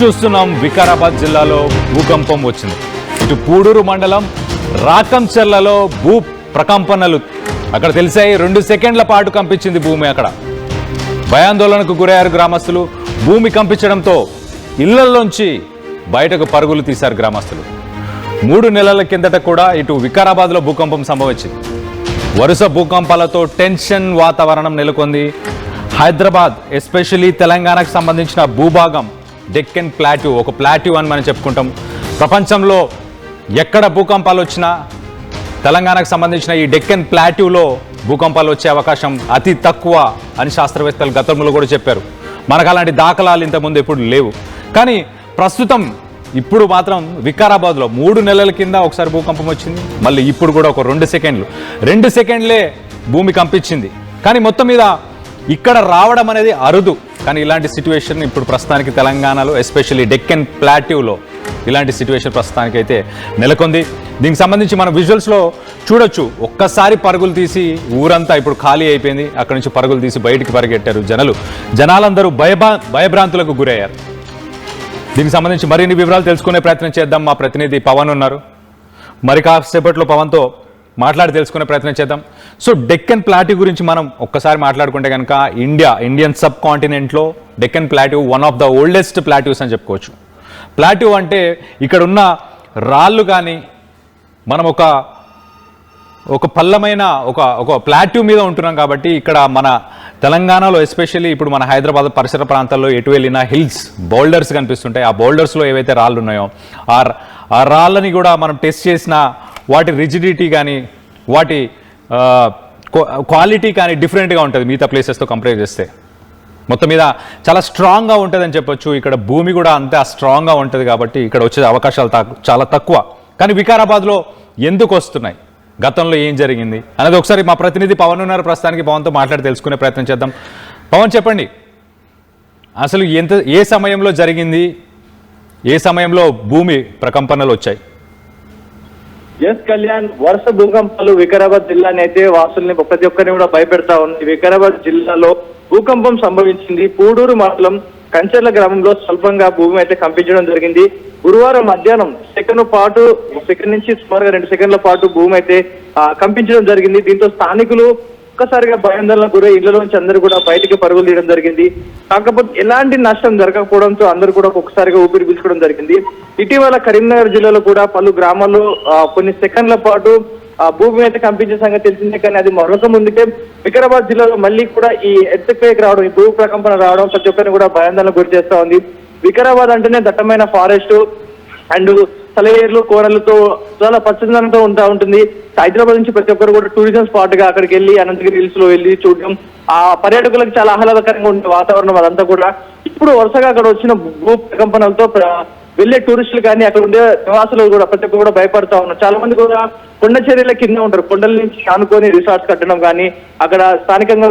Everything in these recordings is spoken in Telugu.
చూస్తున్నాం వికారాబాద్ జిల్లాలో భూకంపం వచ్చింది. ఇటు పూడూరు మండలం రాకంచెర్లలో భూ ప్రకంపనలు అక్కడ తెలిసాయి. 2 సెకండ్ల పాటు కంపించింది భూమి. అక్కడ భయాందోళనకు గురయ్యారు గ్రామస్తులు. భూమి కంపించడంతో ఇళ్లలోంచి బయటకు పరుగులు తీశారు గ్రామస్తులు. 3 నెలల కిందట కూడా ఇటు వికారాబాద్లో భూకంపం సంభవించింది. వరుస భూకంపాలతో టెన్షన్ వాతావరణం నెలకొంది. హైదరాబాద్ ఎస్పెషల్లీ తెలంగాణకు సంబంధించిన భూభాగం డెక్కన్ ప్లాట్యూ, ఒక ప్లాట్యూ అని మనం చెప్పుకుంటాం. ప్రపంచంలో ఎక్కడ భూకంపాలు వచ్చినా తెలంగాణకు సంబంధించిన ఈ డెక్కన్ ప్లాట్యూలో భూకంపాలు వచ్చే అవకాశం అతి తక్కువ అని శాస్త్రవేత్తలు గతంలో కూడా చెప్పారు. మనకు అలాంటి దాఖలాలు ఇంతకుముందు ఎప్పుడు లేవు. కానీ ప్రస్తుతం ఇప్పుడు మాత్రం వికారాబాద్లో 3 నెలల కింద ఒకసారి భూకంపం వచ్చింది. మళ్ళీ ఇప్పుడు కూడా ఒక 2 సెకండ్లే భూమి కంపించింది. కానీ మొత్తం మీద ఇక్కడ రావడం అనేది అరుదు. కానీ ఇలాంటి సిచ్యువేషన్ ఇప్పుడు ప్రస్తుతానికి తెలంగాణలో ఎస్పెషల్లీ డెక్కన్ ప్లాట్యూలో ఇలాంటి సిచ్యువేషన్ ప్రస్తుతానికి అయితే నెలకొంది. దీనికి సంబంధించి మనం విజువల్స్లో చూడొచ్చు. ఒక్కసారి పరుగులు తీసి ఊరంతా ఇప్పుడు ఖాళీ అయిపోయింది. అక్కడి నుంచి పరుగులు తీసి బయటికి పరిగెట్టారు జనాలందరూ భయభ్రాంతులకు గురయ్యారు. దీనికి సంబంధించి మరిన్ని వివరాలు తెలుసుకునే ప్రయత్నం చేద్దాం. మా ప్రతినిధి పవన్ ఉన్నారు. మరి కాసేపట్లో పవన్తో మాట్లాడి తెలుసుకునే ప్రయత్నం చేద్దాం. సో డెక్కన్ ప్లాట్యూ గురించి మనం ఒక్కసారి మాట్లాడుకుంటే కనుక ఇండియన్ సబ్ కాంటినెంట్లో Deccan plateau one of the oldest plateaus అని చెప్పుకోవచ్చు. ప్లాట్యూ అంటే ఇక్కడ ఉన్న రాళ్ళు కానీ మనం ఒక పల్లమైన ఒక ప్లాట్యూ మీద ఉంటున్నాం. కాబట్టి ఇక్కడ మన తెలంగాణలో ఎస్పెషల్లీ ఇప్పుడు మన హైదరాబాద్ పరిసర ప్రాంతాల్లో ఎటు వెళ్ళినా హిల్స్ బౌల్డర్స్ కనిపిస్తుంటాయి. ఆ బౌల్డర్స్లో ఏవైతే రాళ్ళు ఉన్నాయో ఆ రాళ్ళని కూడా మనం టెస్ట్ చేసిన వాటి రిజిడిటీ కానీ వాటి క్వాలిటీ కానీ డిఫరెంట్గా ఉంటుంది మిగతా ప్లేసెస్తో కంపేర్ చేస్తే. మొత్తం మీద చాలా స్ట్రాంగ్గా ఉంటుందని చెప్పొచ్చు. ఇక్కడ భూమి కూడా అంతే స్ట్రాంగ్గా ఉంటుంది. కాబట్టి ఇక్కడ వచ్చే అవకాశాలు చాలా తక్కువ. కానీ వికారాబాద్లో ఎందుకు వస్తున్నాయి, గతంలో ఏం జరిగింది అనేది ఒకసారి మా ప్రతినిధి పవన్ ఉన్నారు. ప్రస్తుతానికి పవన్తో మాట్లాడి తెలుసుకునే ప్రయత్నం చేద్దాం. పవన్, చెప్పండి, అసలు ఏ సమయంలో జరిగింది, ఏ సమయంలో భూమి ప్రకంపనలు వచ్చాయి? ఎస్ కళ్యాణ్, వరుస భూకంపాలు వికారాబాద్ జిల్లాని అయితే వాసుల్ని ప్రతి ఒక్కరిని కూడా భయపెడతా ఉంది. వికారాబాద్ జిల్లాలో భూకంపం సంభవించింది. పూడూరు మండలం కంచెర్ల గ్రామంలో స్వల్పంగా భూమి అయితే కంపించడం జరిగింది. గురువారం మధ్యాహ్నం సెకండ్ నుంచి సుమారుగా 2 సెకండ్ల పాటు భూమి అయితే కంపించడం జరిగింది. దీంతో స్థానికులు ఒక్కసారిగా భయాందోళనకు గురై ఇళ్లలోంచి అందరూ కూడా బయటికి పరుగులు తీయడం జరిగింది. కాకపోతే ఎలాంటి నష్టం జరగకపోవడంతో అందరూ కూడా ఒక్కసారిగా ఊపిరి పీల్చుకోవడం జరిగింది. ఇటీవల కరీంనగర్ జిల్లాలో కూడా పలు గ్రామాల్లో కొన్ని సెకండ్ల పాటు భూమి అయితే కంపించే సంగతి తెలిసిందే. కానీ అది మరొక ముందుకే వికారాబాద్ జిల్లాలో మళ్ళీ కూడా ఈ ఎర్త్క్వేక్ రావడం, ఈ భూ ప్రకంపన రావడం ప్రతి ఒక్కరిని కూడా భయాందోళనకు గురి చేస్తా ఉంది. వికారాబాద్ అంటేనే దట్టమైన ఫారెస్ట్ అండ్ సెలయేర్లు కోనలతో చాలా పచ్చదనంతో ఉంటుంది. హైదరాబాద్ నుంచి ప్రతి ఒక్కరు కూడా టూరిజం స్పాట్ గా అక్కడికి వెళ్ళి అనంతగిరి హిల్స్ లో వెళ్ళి చూడడం, ఆ పర్యాటకులకు చాలా ఆహ్లాదకరంగా ఉండే వాతావరణం అదంతా కూడా. ఇప్పుడు వరుసగా అక్కడ వచ్చిన భూ ప్రకంపనలతో వెళ్లే టూరిస్టులు కానీ అక్కడ ఉండే నివాసులు కూడా ప్రతి ఒక్కరు కూడా భయపడతా ఉన్నారు. చాలా మంది కూడా కొండ చర్యల కింద ఉంటారు. కొండల నుంచి ఆనుకొని రిసార్ట్స్ కట్టడం కానీ అక్కడ స్థానికంగా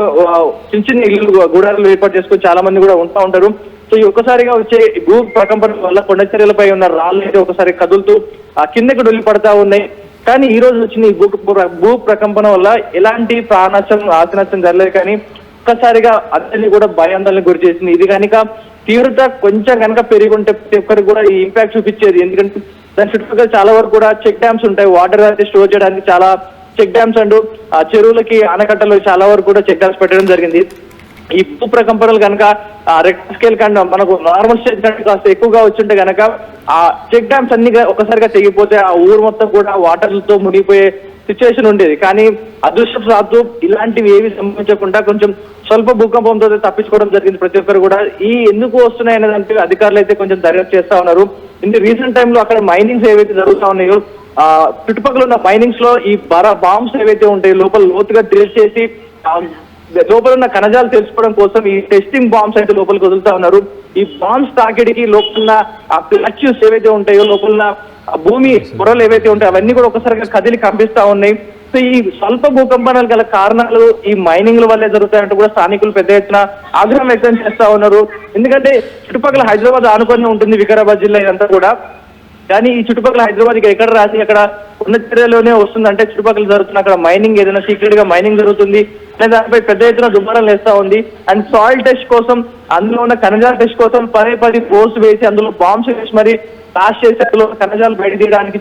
చిన్న ఇల్లు గూడాలు ఏర్పాటు చేసుకొని చాలా మంది కూడా ఉంటూ ఉంటారు. సో ఈ ఒక్కసారిగా వచ్చే భూ ప్రకంపన వల్ల కొండ చర్యలపై ఉన్న రాళ్ళు అయితే ఒకసారి కదులుతూ కిందకి డొల్లి పడతా ఉన్నాయి. కానీ ఈ రోజు వచ్చిన ఈ భూ ప్రకంపన వల్ల ఎలాంటి ప్రాణనష్టం, ఆస్తి నష్టం జరగలేదు. కానీ ఒక్కసారిగా అందరినీ కూడా భయాందోళనకు గురి చేసింది. ఇది కనుక తీవ్రత కొంచెం కనుక పెరిగి ఉంటే ప్రతి ఒక్కరికి కూడా ఈ ఇంపాక్ట్ చూపించేది. ఎందుకంటే దాని చుట్టుపక్కల చాలా వరకు కూడా చెక్ డ్యామ్స్ ఉంటాయి. వాటర్ అయితే స్టోర్ చేయడానికి చాలా చెక్ డ్యామ్స్ అండ్ చెరువులకి ఆనకట్టలు చాలా వరకు కూడా చెక్ డ్యామ్స్ పెట్టడం జరిగింది. ఈ భూ ప్రకంపనలు కనుక రెక్టర్ స్కేల్ కన్నా మనకు నార్మల్ స్టేజ్ కంటే కాస్త ఎక్కువగా వచ్చుంటే కనుక ఆ చెక్ డ్యామ్స్ అన్ని ఒకసారిగా తెగిపోతే ఆ ఊరు మొత్తం కూడా వాటర్లతో మునిగిపోయే సిచ్యువేషన్ ఉండేది. కానీ అదృష్టవశాత్తు ఇలాంటివి ఏవి సంభవించకుండా కొంచెం స్వల్ప భూకంపంతో తప్పించుకోవడం జరిగింది. ప్రతి ఒక్కరు కూడా ఈ ఎందుకు వస్తున్నాయి అనే దానికి అధికారులు అయితే కొంచెం దర్యాప్తు చేస్తా ఉన్నారు. రీసెంట్ టైంలో అక్కడ మైనింగ్స్ ఏవైతే జరుగుతా ఉన్నాయో చుట్టుపక్కల ఉన్న మైనింగ్స్ లో ఈ బాంబ్స్ ఏవైతే ఉంటాయో లోపల లోతుగా డ్రిల్ చేసి లోపల ఉన్న కణజాలు తెలుసుకోవడం కోసం ఈ టెస్టింగ్ బాంబ్స్ అయితే లోపలికి వదులుతా ఉన్నారు. ఈ బాంబ్స్ తాకిడికి లోపల ఆ ప్లాట్యూస్ ఏవైతే ఉంటాయో లోపల భూమి పొరలు ఏవైతే ఉంటాయో అవన్నీ కూడా ఒకసారిగా కదిలి కంపిస్తా ఉన్నాయి. సో ఈ స్వల్ప భూకంపనాలు గల కారణాలు ఈ మైనింగ్ల వల్లే జరుగుతాయంటూ కూడా స్థానికులు పెద్ద ఎత్తున ఆగ్రహం వ్యక్తం చేస్తా ఉన్నారు. ఎందుకంటే చుట్టుపక్కల హైదరాబాద్ ఆనుకొని ఉంటుంది వికారాబాద్ జిల్లా ఇదంతా కూడా. కానీ ఈ చుట్టుపక్కల హైదరాబాద్ ఎక్కడ రాసి అక్కడ ఉన్న చర్యలోనే వస్తుంది. అంటే చుట్టుపక్కల జరుగుతున్న అక్కడ మైనింగ్ ఏదైనా సీక్రెట్ గా మైనింగ్ జరుగుతుంది, అనే దానిపై పెద్ద ఎత్తున దుమారం వేస్తా ఉంది. అండ్ సాయిల్ టెస్ట్ కోసం, అందులో ఉన్న ఖనిజాల టెస్ట్ కోసం పదే పోస్ట్ వేసి అందులో బాంబ్స్ వేసి మరి లాస్ట్ చేసి అందులో ఖనిజాలు బయట తీయడానికి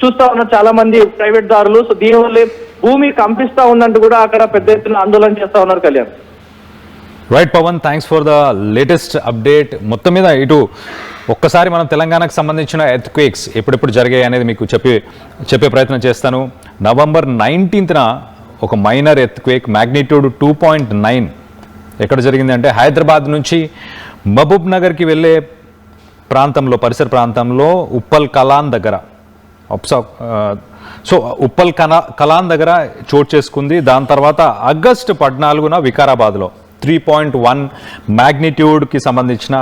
చూస్తా ఉన్నారు చాలా మంది ప్రైవేట్ దారులు. సో దీనివల్ల భూమి కంపిస్తా ఉందంటూ కూడా అక్కడ పెద్ద ఎత్తున ఆందోళన చేస్తా ఉన్నారు Kalyan. Right Pavan, thanks for the latest update. మొత్తం మీద ఇటు ఒక్కసారి మనం తెలంగాణకు సంబంధించిన ఎర్త్క్వేక్స్ ఎప్పుడెప్పుడు జరిగాయి అనేది మీకు చెప్పే ప్రయత్నం చేస్తాను. నవంబర్ 19న ఒక మైనర్ ఎర్త్క్వేక్ మ్యాగ్నిట్యూడ్ 2.9 ఎక్కడ జరిగింది అంటే హైదరాబాద్ నుంచి మహబూబ్ నగర్కి వెళ్ళే ప్రాంతంలో, పరిసర ప్రాంతంలో ఉప్పల్ కలాన్ దగ్గర ఉప్పల్ కలాన్ దగ్గర చోటు చేసుకుంది. దాని తర్వాత ఆగస్టు 14న వికారాబాద్లో 3.1 మ్యాగ్నిట్యూడ్కి సంబంధించిన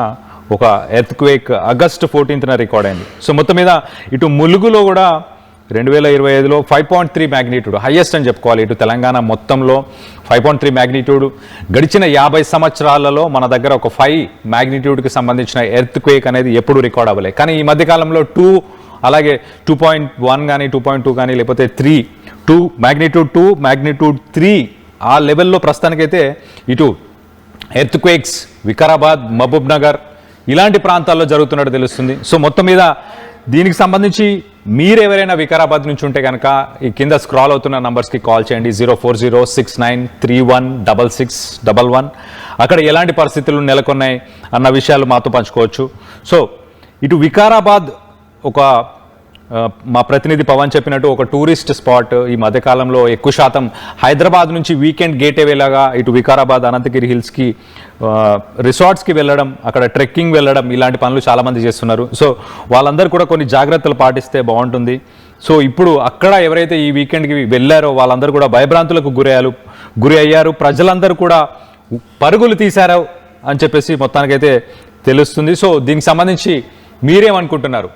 ఒక ఎర్త్క్వేక్ ఆగస్టు 14న రికార్డ్ అయింది. సో మొత్తం మీద ఇటు ములుగులో కూడా 2025లో 5.3 మ్యాగ్నిట్యూడ్ హైయెస్ట్ అని చెప్పుకోవాలి. ఇటు తెలంగాణ మొత్తంలో 5.3 మ్యాగ్నిట్యూడ్. గడిచిన 50 సంవత్సరాలలో మన దగ్గర ఒక 5 మ్యాగ్నిట్యూడ్కి సంబంధించిన ఎర్త్క్వేక్ అనేది ఎప్పుడు రికార్డ్ అవ్వలేదు. కానీ ఈ మధ్యకాలంలో 2, అలాగే 2.1 కానీ 2.2 కానీ లేకపోతే 2 మ్యాగ్నిట్యూడ్ 2 మ్యాగ్నిట్యూడ్ 3 ఆ లెవెల్లో ప్రస్తుతానికైతే ఇటు ఎర్త్క్వేక్స్ వికారాబాద్, మహబూబ్ నగర్ ఇలాంటి ప్రాంతాల్లో జరుగుతున్నట్టు తెలుస్తుంది. సో మొత్తం మీద దీనికి సంబంధించి మీరెవరైనా వికారాబాద్ నుంచి ఉంటే కనుక ఈ కింద స్క్రాల్ అవుతున్న నంబర్స్కి కాల్ చేయండి. 04069316611. అక్కడ ఎలాంటి పరిస్థితులు నెలకొన్నాయి అన్న విషయాలు మాతో పంచుకోవచ్చు. సో ఇటు వికారాబాద్ ఒక మా ప్రతినిధి పవన్ చెప్పినట్టు ఒక టూరిస్ట్ స్పాట్. ఈ మధ్యకాలంలో ఎక్కువ శాతం హైదరాబాద్ నుంచి వీకెండ్ గేట్వేలాగా ఇటు వికారాబాద్, అనంతగిరి హిల్స్కి రిసార్ట్స్కి వెళ్ళడం, అక్కడ ట్రెక్కింగ్ వెళ్ళడం ఇలాంటి పనులు చాలామంది చేస్తున్నారు. సో వాళ్ళందరూ కూడా కొన్ని జాగ్రత్తలు పాటిస్తే బాగుంటుంది. సో ఇప్పుడు అక్కడ ఎవరైతే ఈ వీకెండ్కి వెళ్ళారో వాళ్ళందరూ కూడా భయభ్రాంతులకు గురి అయ్యారు. ప్రజలందరూ కూడా పరుగులు తీశారు అని చెప్పేసి మొత్తానికైతే తెలుస్తుంది. సో దీనికి సంబంధించి మీరేమనుకుంటున్నారు?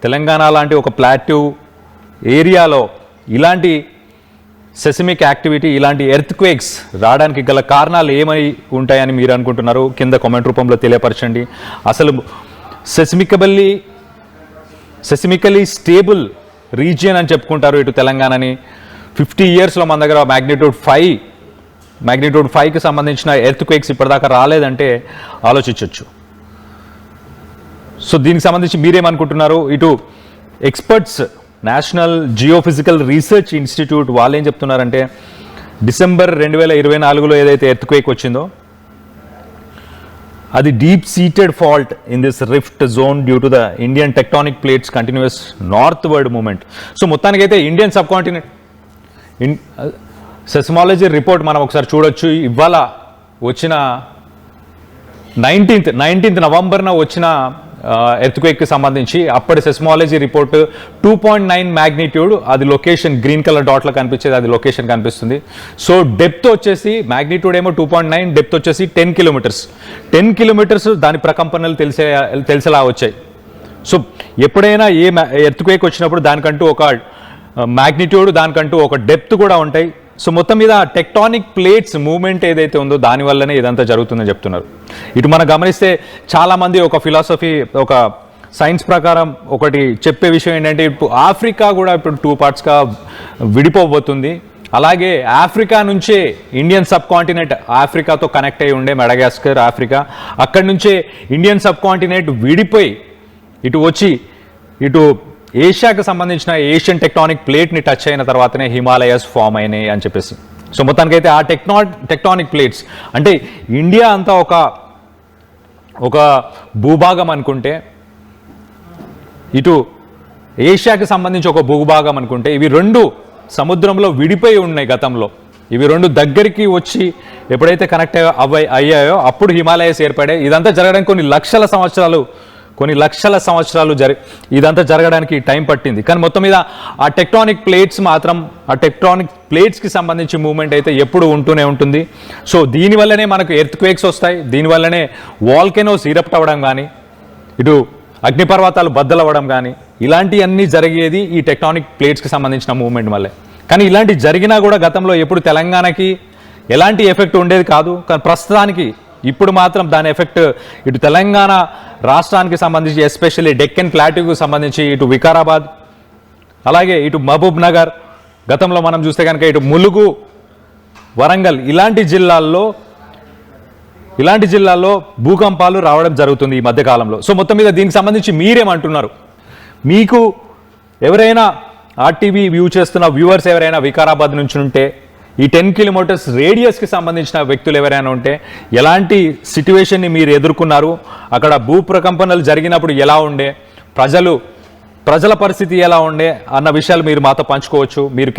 తెలంగాణ లాంటి ఒక ప్లాట్యూ ఏరియాలో ఇలాంటి సెసిమిక్ యాక్టివిటీ, ఇలాంటి ఎర్త్క్వేక్స్ రావడానికి గల కారణాలు ఏమై ఉంటాయని మీరు అనుకుంటున్నారు? కింద కామెంట్ రూపంలో తెలియపరచండి. అసలు సెసిమికలీ స్టేబుల్ రీజియన్ అని చెప్పుకుంటారు ఇటు తెలంగాణని. 50 ఇయర్స్లో మన దగ్గర మ్యాగ్నిట్యూడ్ 5కి సంబంధించిన ఎర్త్క్వేక్స్ ఇప్పటిదాకా రాలేదంటే ఆలోచించవచ్చు. సో దీనికి సంబంధించి మీరేమనుకుంటున్నారు? ఇటు experts, national geophysical research institute వాళ్ళు ఏం చెప్తున్నారంటే డిసెంబర్ 2024లో ఏదైతే ఎర్త్క్వేక్ వచ్చిందో అది deep seated fault in this rift zone due to the Indian tectonic plates continuous northward movement. So మొత్తానికైతే Indian subcontinent seismology report మనం ఒకసారి చూడొచ్చు. ఇవాళ వచ్చిన 19th నవంబర్న వచ్చిన ఎర్త్క్వేక్కి సంబంధించి అప్పటి సెస్మాలజీ రిపోర్ట్ 2.9 మ్యాగ్నిట్యూడ్. అది లొకేషన్ గ్రీన్ కలర్ డాట్లో కనిపించేది, అది లొకేషన్ కనిపిస్తుంది. సో డెప్త్ వచ్చేసి మ్యాగ్నిట్యూడ్ ఏమో 2.9, డెప్త్ వచ్చేసి 10 కిలోమీటర్స్. 10 కిలోమీటర్స్ దాని ప్రకంపనలు తెలిసేలా వచ్చాయి. సో ఎప్పుడైనా ఏ ఎర్త్క్వేక్ వచ్చినప్పుడు దానికంటూ ఒక మ్యాగ్నిట్యూడ్, దానికంటూ ఒక డెప్త్ కూడా ఉంటాయి. సో మొత్తం మీద టెక్టానిక్ ప్లేట్స్ మూవ్మెంట్ ఏదైతే ఉందో దానివల్లనే ఇదంతా జరుగుతుందని చెప్తున్నారు. ఇటు మనం గమనిస్తే చాలామంది ఒక ఫిలాసఫీ, ఒక సైన్స్ ప్రకారం ఒకటి చెప్పే విషయం ఏంటంటే ఇప్పుడు ఆఫ్రికా కూడా ఇప్పుడు 2 పార్ట్స్గా విడిపోబోతుంది. అలాగే ఆఫ్రికా నుంచే ఇండియన్ సబ్ కాంటినెంట్ ఆఫ్రికాతో కనెక్ట్ అయి ఉండే మెడగాస్కర్, ఆఫ్రికా, అక్కడి నుంచే ఇండియన్ సబ్ కాంటినెంట్ విడిపోయి ఇటు వచ్చి ఇటు ఏషియాకి సంబంధించిన ఏషియన్ టెక్టానిక్ ప్లేట్ని టచ్ అయిన తర్వాతనే హిమాలయాస్ ఫామ్ అయినాయి అని చెప్పేసి. సో మొత్తానికైతే ఆ టెక్టానిక్ ప్లేట్స్ అంటే ఇండియా అంతా ఒక భూభాగం అనుకుంటే, ఇటు ఏషియాకి సంబంధించి ఒక భూభాగం అనుకుంటే, ఇవి 2 సముద్రంలో విడిపోయి ఉన్నాయి గతంలో. ఇవి 2 దగ్గరికి వచ్చి ఎప్పుడైతే కనెక్ట్ అయ్యాయో అప్పుడు హిమాలయాస్ ఏర్పడాయి. ఇదంతా జరగడానికి కొన్ని లక్షల సంవత్సరాలు ఇదంతా జరగడానికి టైం పట్టింది. కానీ మొత్తం మీద ఆ టెక్టానిక్ ప్లేట్స్కి సంబంధించి మూవ్మెంట్ అయితే ఎప్పుడు ఉంటూనే ఉంటుంది. సో దీనివల్లనే మనకు ఎర్త్క్వేక్స్ వస్తాయి, దీనివల్లనే వాల్కెనోస్ ఇరప్ట్ అవ్వడం కానీ, ఇటు అగ్నిపర్వతాలు బద్దలవ్వడం కానీ ఇలాంటివన్నీ జరిగేది ఈ టెక్టానిక్ ప్లేట్స్కి సంబంధించిన మూవ్మెంట్ వల్లే. కానీ ఇలాంటి జరిగినా కూడా గతంలో ఎప్పుడు తెలంగాణకి ఎలాంటి ఎఫెక్ట్ ఉండేది కాదు. కానీ ప్రస్తుతానికి ఇప్పుడు మాత్రం దాని ఎఫెక్ట్ ఇటు తెలంగాణ రాష్ట్రానికి సంబంధించి, ఎస్పెషల్లీ డెక్కన్ ప్లాట్యూకి సంబంధించి ఇటు వికారాబాద్, అలాగే ఇటు మహబూబ్ నగర్, గతంలో మనం చూస్తే కనుక ఇటు ములుగు, వరంగల్ ఇలాంటి జిల్లాల్లో భూకంపాలు రావడం జరుగుతుంది ఈ మధ్యకాలంలో. సో మొత్తం మీద దీనికి సంబంధించి మీరేమంటున్నారు? మీకు ఎవరైనా ఆర్టీవీ వ్యూ చేస్తున్న వ్యూవర్స్ ఎవరైనా వికారాబాద్ నుంచి ఉంటే, ఈ 10 కిలోమీటర్స్ రేడియస్కి సంబంధించిన వ్యక్తులు ఎవరైనా ఉంటే ఎలాంటి సిట్యువేషన్ని మీరు ఎదుర్కొన్నారు, అక్కడ భూ ప్రకంపనలు జరిగినప్పుడు ఎలా ఉండే, ప్రజల పరిస్థితి ఎలా ఉండే అన్న విషయాలు మీరు మాతో పంచుకోవచ్చు. మీరు